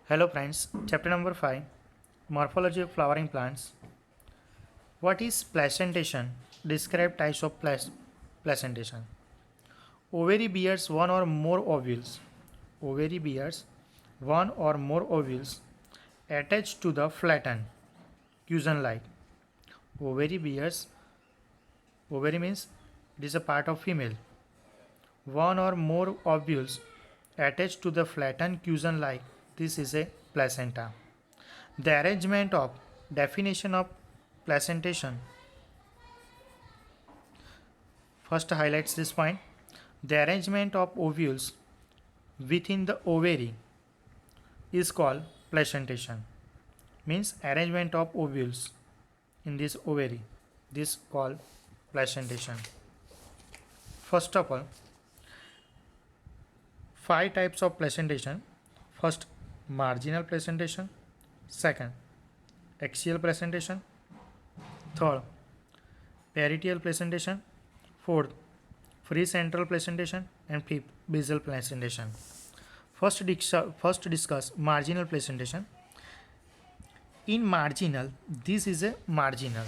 Hello friends, chapter number 5, Morphology of flowering plants. What is placentation? Describe types of placentation. Ovary bears one or more ovules. Ovary bears one or more ovules attached to the flattened Cushon like. Ovary bears, ovary means it is a part of female. One or more ovules attached to the flattened Cushon like. This is a placenta. The arrangement of definition of placentation first highlights this point. The arrangement of ovules within the ovary is called placentation. Means arrangement of ovules in this ovary. This called placentation. First of all, five types of placentation. First, marginal placentation. Second, axial placentation. Third, parietal placentation. Fourth, free central placentation. And fifth, basal placentation. First discuss marginal placentation. In marginal, this is a marginal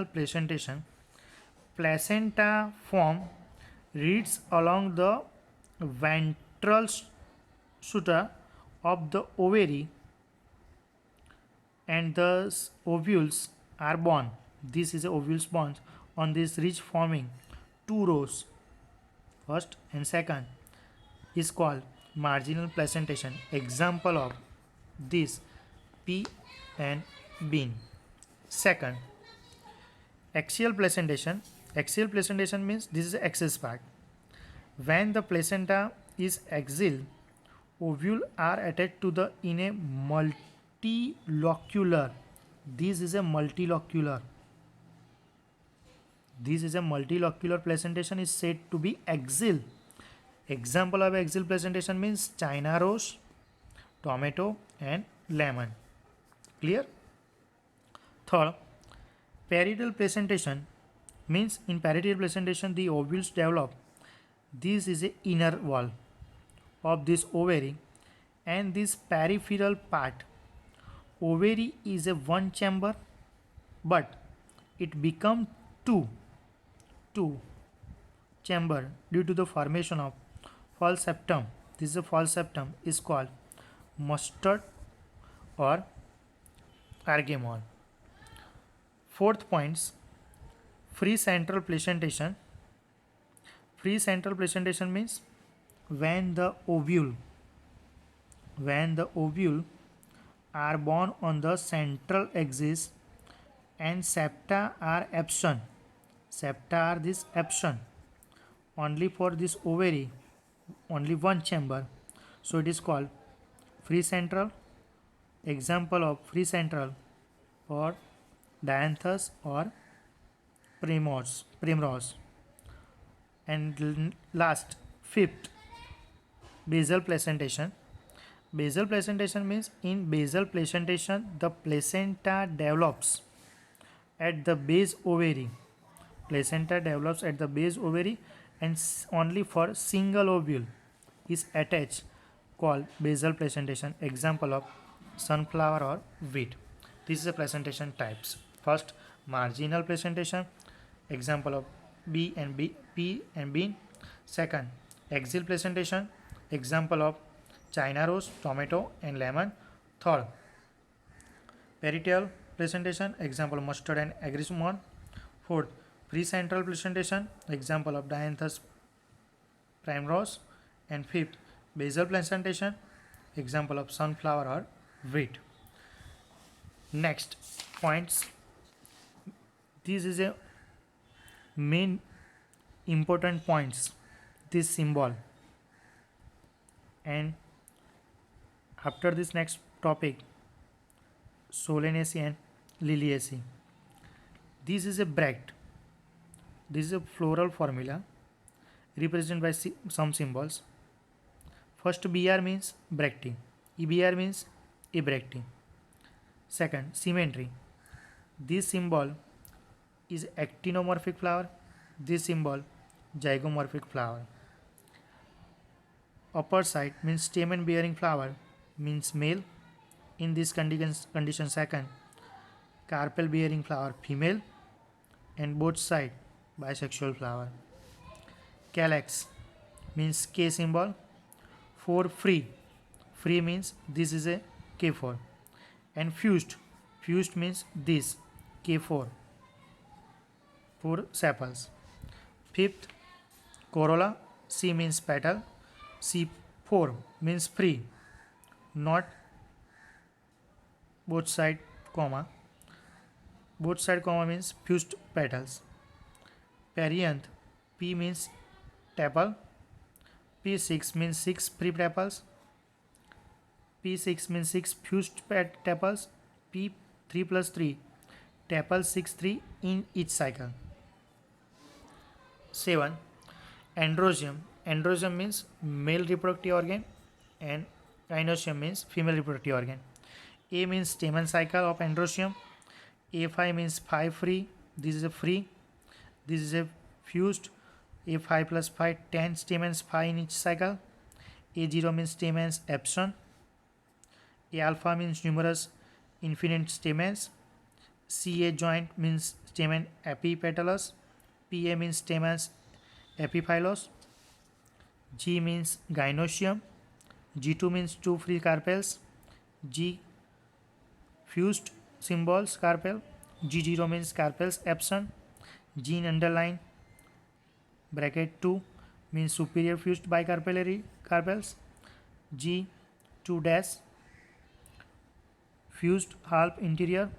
placentation. Placenta form reads along the ventral suture of the ovary and the ovules are born. This is a ovules born on this ridge forming two rows. First and second is called marginal placentation. Example of this P and bean. Second, axial placentation. Axial placentation means this is the axis part. When the placenta is axial, ovules are attached to the in a multilocular. This is a multilocular. Placentation is said to be axial. Example of axial placentation means China rose, tomato and lemon. Clear? Third, parietal placentation means in parietal placentation the ovules develop. This is a inner wall of this ovary and this peripheral part. Ovary is a one chamber but it become two chamber due to the formation of false septum. This is a false septum is called mustard or argemone. Fourth points, free central placentation. Free central placentation means when the ovule are born on the central axis and septa are absent. Septa are this absent only for this ovary, only one chamber. So it is called free central. Example of free central for dianthus or primrose. And last, fifth, basal placentation. Basal placentation means in basal placentation the placenta develops at the base ovary. Placenta develops at the base ovary and only for single ovule is attached, called basal placentation. Example of sunflower or wheat. This is the placentation types. First, marginal placentation. Example of P and bean. Second, axial placentation. Example of China rose, tomato and lemon. Third, parietal placentation. Example of mustard and agrisimon. Fourth, free central placentation. Example of dianthus primrose. And fifth, basal placentation. Example of sunflower or wheat. Next points. This is a main important points. This symbol. And after this next topic, Solanaceae and Liliaceae. This is a bract. This is a floral formula represented by some symbols. First, BR means bracting. EBR means abracting. Second, symmetry. This symbol is actinomorphic flower. This symbol zygomorphic flower. upper side means stamen bearing flower means male. In this condition second, carpel bearing flower female, and both side bisexual flower. Calyx means K symbol. 4 free. Free means this is a K4. And fused. Fused means this K4. 4 sepals. Fifth, corolla. C means petal. C4 means free, not both side comma. Both side comma means fused petals. Perianth. P means tepal. P6 means 6 free tepals. P6 means 6 fused tepals. P3 plus 3 tepals 6 3 in each cycle. 7. Androecium. Androecium means male reproductive organ and gynoecium means female reproductive organ. A means stamen cycle of androecium. A5 means 5 free. This is a free. This is a fused. A5 plus 5 10 stamens 5 in each cycle. A0 means stamens absent. A alpha means numerous infinite stamens. CA joint means stamen epipetalous. PA means stamens epiphyllous. G means gynoecium. G2 means 2 free carpels. G fused symbols carpel. G0 means carpels absent. G in underline bracket 2 means superior fused bicarpellary carpels. G2 dash fused half interior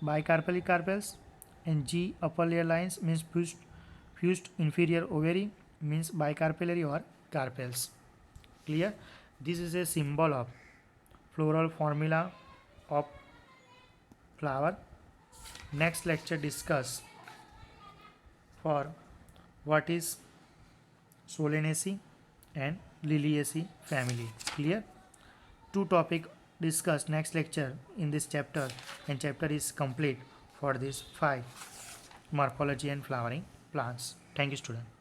bicarpellary carpels. And G upper layer lines means fused inferior ovary means bicarpellary or carpels. Clear? This is a symbol of floral formula of flower. Next lecture discuss for what is Solanaceae and Liliaceae family. Clear? 2 topic discussed next lecture in this chapter, and chapter is complete for this 5 morphology and flowering plants. Thank you, student.